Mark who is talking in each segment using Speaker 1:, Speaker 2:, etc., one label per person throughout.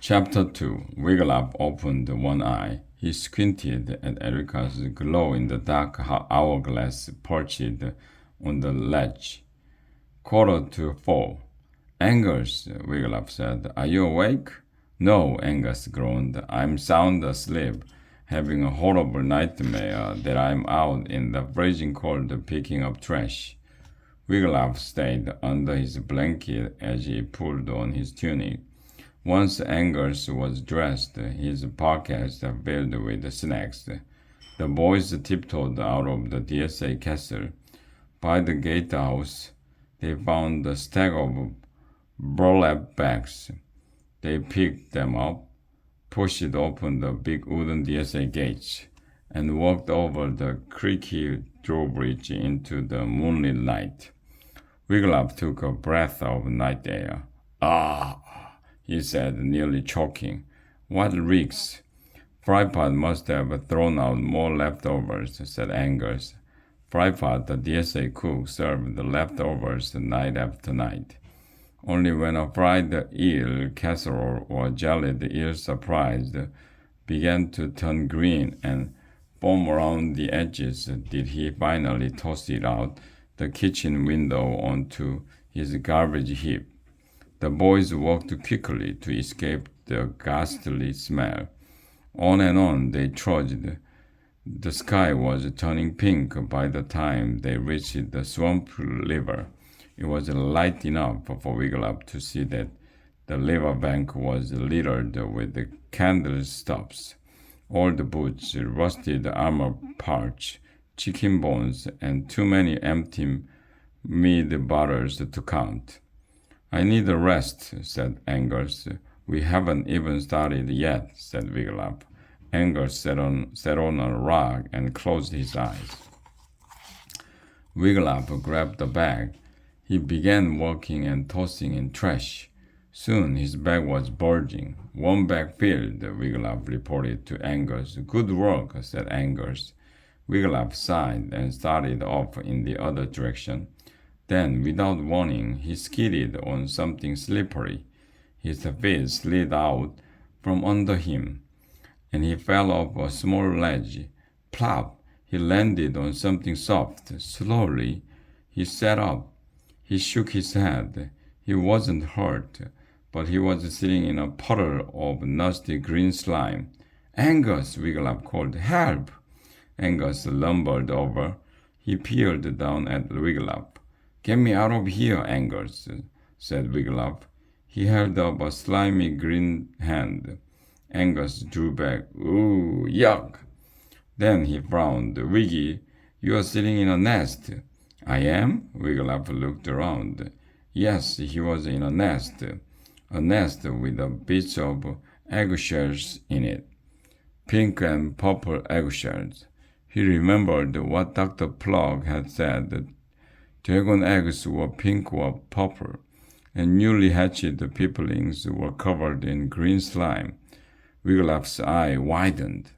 Speaker 1: Chapter 2. Wigglytuff opened one eye. He squinted at Erica's glow-in-the-dark hourglass perched on the ledge. 4:45. Angus, Wigglytuff said, "Are you awake?" "No," Angus groaned. "I'm sound asleep, having a horrible nightmare that I'm out in the freezing cold picking up trash." Wigglytuff stayed under his blanket as he pulled on his tunic. Once Angus was dressed, his pockets filled with snacks. The boys tiptoed out of the DSA castle. By the gatehouse, they found a stack of burlap bags. They picked them up, pushed open the big wooden DSA gates, and walked over the creaky drawbridge into the moonlit night. Wigglytuff took a breath of night air. "Ah!" he said, nearly choking. "What reeks?" "Frypot must have thrown out more leftovers," said Angus. Frypot, the DSA cook, served the leftovers night after night. Only when a fried eel casserole or jellied eel surprise began to turn green and foam around the edges did he finally toss it out the kitchen window onto his garbage heap. The boys walked quickly to escape the ghastly smell. On and on they trudged. The sky was turning pink by the time they reached the swamp river. It was light enough for Wigglytuff to see that the river bank was littered with candle stubs, old boots, rusted armor parts, chicken bones, and too many empty mead bottles to count. "I need a rest," said Angus. "We haven't even started yet," said Wigglytuff. Angus sat on a rock and closed his eyes. Wigglytuff grabbed the bag. He began walking and tossing in trash. Soon his bag was bulging. "One bag filled," Wigglytuff reported to Angus. "Good work," said Angus. Wigglytuff sighed and started off in the other direction. Then, without warning, he skidded on something slippery. His feet slid out from under him, and he fell off a small ledge. Plop! He landed on something soft. Slowly, he sat up. He shook his head. He wasn't hurt, but he was sitting in a puddle of nasty green slime. "Angus!" Wigglytuff called. "Help!" Angus lumbered over. He peered down at Wigglytuff. "Get me out of here, Angus," said Wigglytuff. He held up a slimy green hand. Angus drew back. "Ooh, yuck!" Then he frowned. "Wiggy, you are sitting in a nest." "I am?" Wigglytuff looked around. Yes, he was in a nest with a bits of eggshells in it, pink and purple eggshells. He remembered what Dr. Plug had said. Dragon eggs were pink or purple, and newly hatched peeplings were covered in green slime. Wigglytuff's eye widened.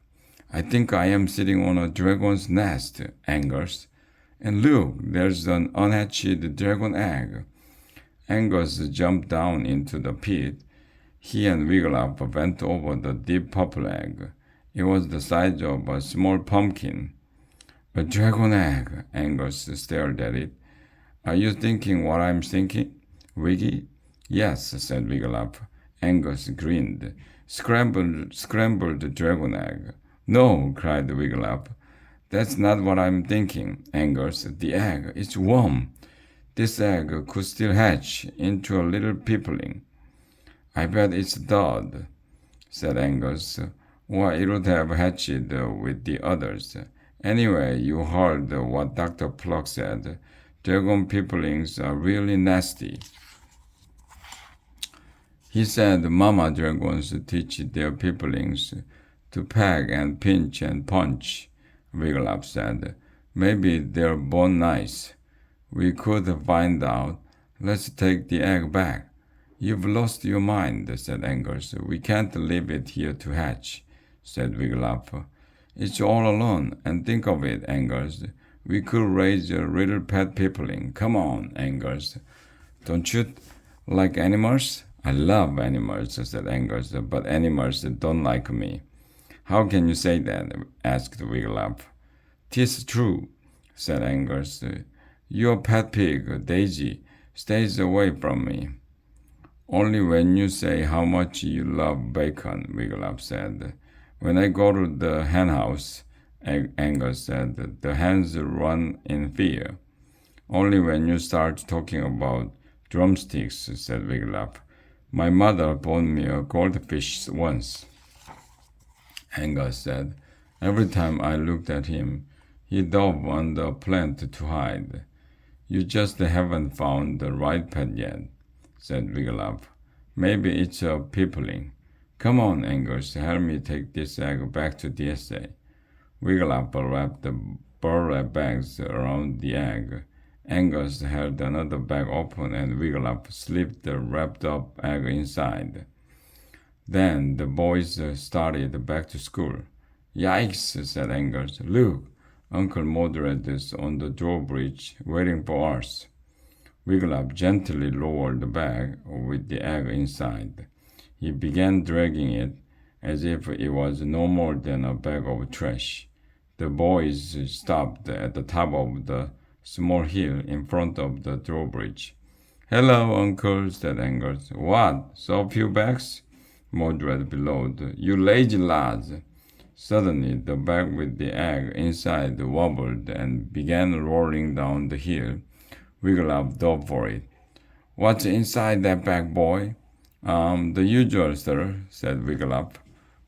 Speaker 1: "I think I am sitting on a dragon's nest, Angus. And look, there's an unhatched dragon egg." Angus jumped down into the pit. He and Wigglytuff bent over the deep purple egg. It was the size of a small pumpkin. "A dragon egg," Angus stared at it. "Are you thinking what I'm thinking, Wiggy?" "Yes," said Wigglytuff. Angus grinned. Scrambled dragon egg." "No," cried Wigglytuff. "That's not what I'm thinking, Angus. The egg, it's warm. This egg could still hatch into a little peepling." "I bet it's dead," said Angus, "or it would have hatched with the others. Anyway, you heard what Dr. Plug said. Dragon peeplings are really nasty. He said mama dragons teach their peeplings to peck and pinch and punch." Wigglytuff said. "Maybe they're born nice. We could find out. Let's take the egg back." "You've lost your mind," said Angus. "We can't leave it here to hatch," said Wigglytuff. "It's all alone, and think of it, Angus. We could raise a little pet peepling. Come on, Angus. Don't you like animals?" I love animals, said Angus, but animals don't like me. How can you say that? Asked Wigglytuff. "'Tis true," said Angus. "Your pet pig, Daisy, stays away from me." "Only when you say how much you love bacon," Wigglytuff said. "When I go to the henhouse," Angus said, "the hens run in fear." "Only when you start talking about drumsticks," said Wigglytuff. "My mother bought me a goldfish once," Angus said. "Every time I looked at him, he dove on the plant to hide." "You just haven't found the right pet yet," said Wigglytuff. "Maybe it's a peepling. Come on, Angus, help me take this egg back to DSA. Wigglytuff wrapped the burlap bags around the egg. Angus held another bag open and Wigglytuff slipped the wrapped up egg inside. Then the boys started back to school. "Yikes," said Angus. "Look, Uncle Mordred is on the drawbridge waiting for us." Wigglytuff gently lowered the bag with the egg inside. He began dragging it as if it was no more than a bag of trash. The boys stopped at the top of the small hill in front of the drawbridge. "Hello, Uncle," said Angus. "What, so few bags?" Mordred bellowed. "You lazy lads!" Suddenly, the bag with the egg inside wobbled and began rolling down the hill. Wigglytuff dove for it. "What's inside that bag, boy?" The usual, sir," said Wigglytuff.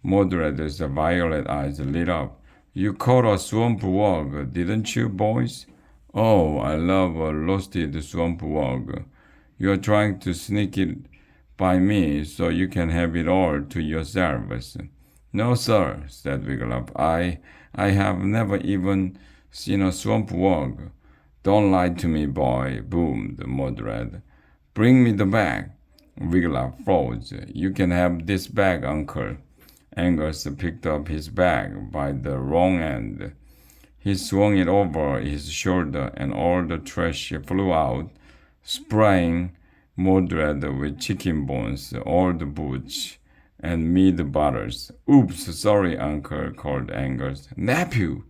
Speaker 1: Mordred's violet eyes lit up. "You caught a swamp wog, didn't you, boys?" "Oh, I love a roasted swamp wog. You're trying to sneak it by me so you can have it all to yourselves." "No, sir," said Wigglytuff. I have never even seen a swamp wog." "Don't lie to me, boy," boomed Mordred. "Bring me the bag." Wigglytuff froze. "You can have this bag, Uncle." Angus picked up his bag by the wrong end. He swung it over his shoulder and all the trash flew out, spraying Mordred with chicken bones, old boots, and meat butters. "Oops, sorry, Uncle," called Angus. "Nephew!"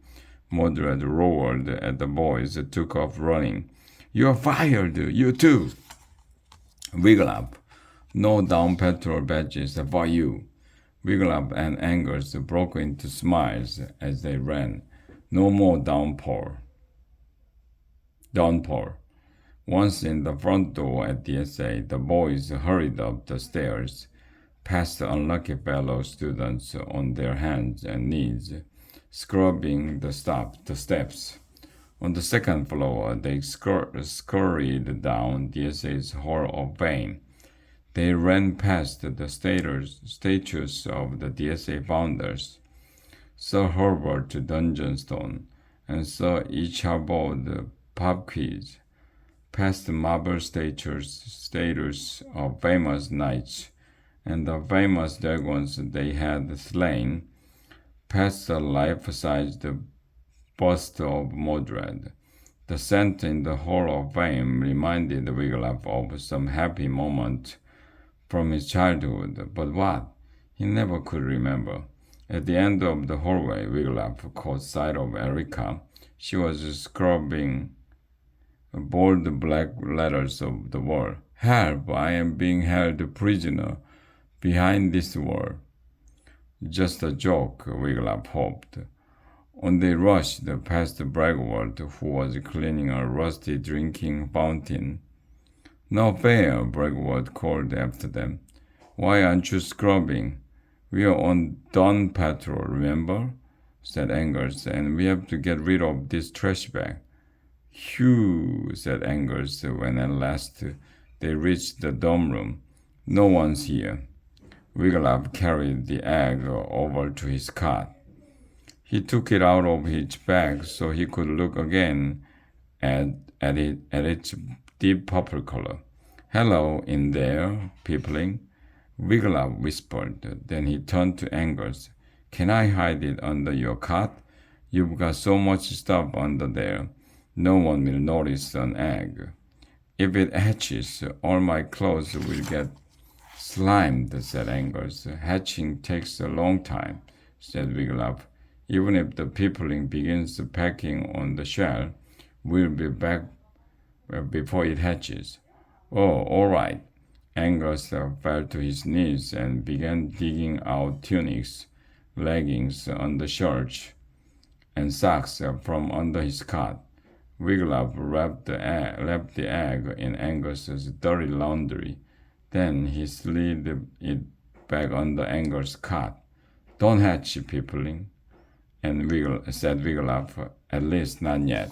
Speaker 1: Mordred roared at the boys and took off running. "You're fired, you too!" Wigglytuff, "No down patrol badges for you." Wigglytuff and Angus broke into smiles as they ran. No more downpour. Once in the front door at DSA, the boys hurried up the stairs, past the unlucky fellow students on their hands and knees, scrubbing the steps. On the second floor, they scurried down DSA's Hall of Fame. They ran past the statues of the DSA founders, Sir Herbert Dungeonstone and Sir Ichabod Pupquiz, past the marble statues of famous knights and the famous dragons they had slain, past the life-sized bust of Mordred. The scent in the Hall of Fame reminded Wigglytuff of some happy moment from his childhood, but what? He never could remember. At the end of the hallway, Wigglytuff caught sight of Erica. She was scrubbing bold black letters of the wall. "Help! I am being held prisoner behind this wall." Just a joke, Wigglytuff hoped. On they rushed past Bragwort, who was cleaning a rusty drinking fountain. "No fair," Bragwort called after them. "Why aren't you scrubbing?" "We are on dawn patrol, remember?" said Angus, "and we have to get rid of this trash bag." "Phew," said Angus when at last they reached the dorm room. "No one's here." Wigglytuff carried the egg over to his cot. He took it out of his bag so he could look again at its deep purple color. "Hello, in there, peepling," Wigglytuff whispered. Then he turned to Angus. "Can I hide it under your cot? You've got so much stuff under there. No one will notice an egg. If it hatches, all my clothes will get Slimed, said Angus. Hatching takes a long time, said Wiglaf. Even if the peopling begins pecking on the shell, we'll be back before it hatches. Oh, all right. Angus fell to his knees and began digging out tunics, leggings, undershirts, and socks from under his cot. Wiglaf left the egg in Angus's dirty laundry. Then he slid it back under Angus's cot. Don't hatch, peopling, said Wiglaf. At least not yet.